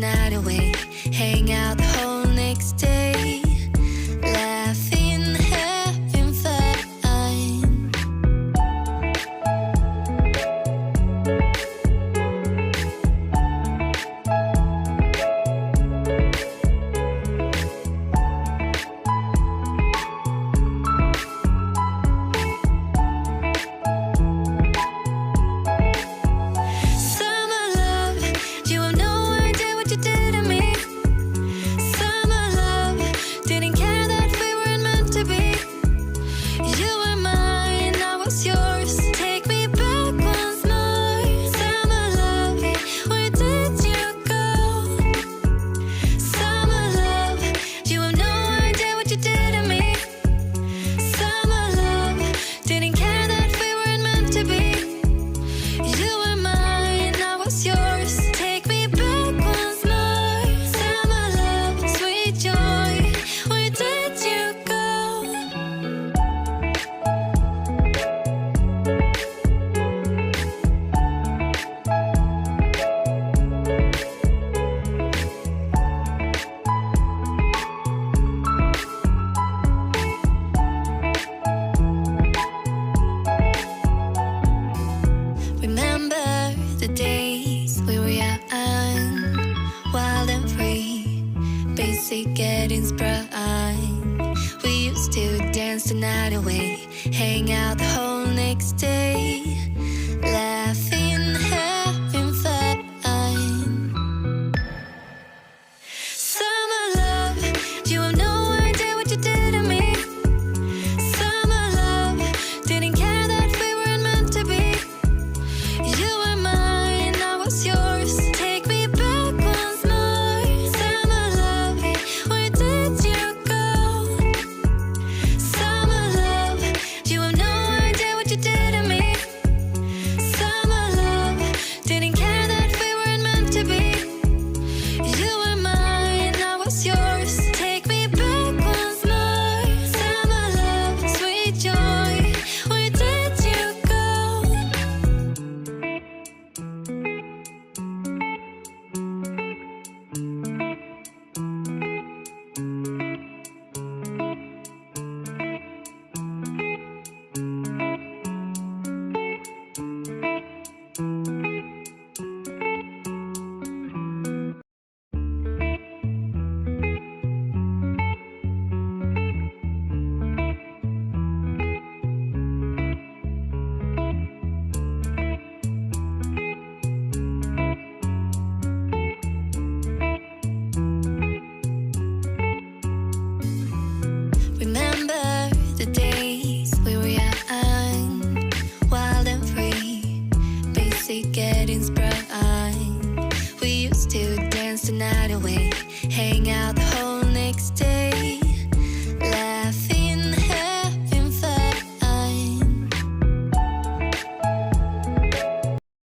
night away, hang out the whole next day, laughing, having fun. Summer love, you have no idea what you did to me. Summer love, didn't care that we weren't meant to be. You were mine, I was yours. Take me back once more. Summer love, where did you go? Summer love, you have no idea what you did to me. Summer love, didn't care that we weren't meant to be. You were mine, I was yours. Take me back once more. Summer love, sweet joy, where did you go? Remember the days we were young, wild and free, basic getting sprung. We used to dance the night away, hang out the whole next day, laughing, having fun. Summer love, you have no idea what you did to me. Summer love, didn't care that we weren't meant to be. You were mine, I was yours. Take me back once more. Summer love, where did you go? Summer love, you have no idea what you did to me. Summer love, didn't care that we weren't meant to be. You were mine, I was yours. Take me back once more. Summer love, sweet joy, where did you go? Remember the days we were young, wild and free, basic getting sprung. We used to dance the night away, hang out the whole next day.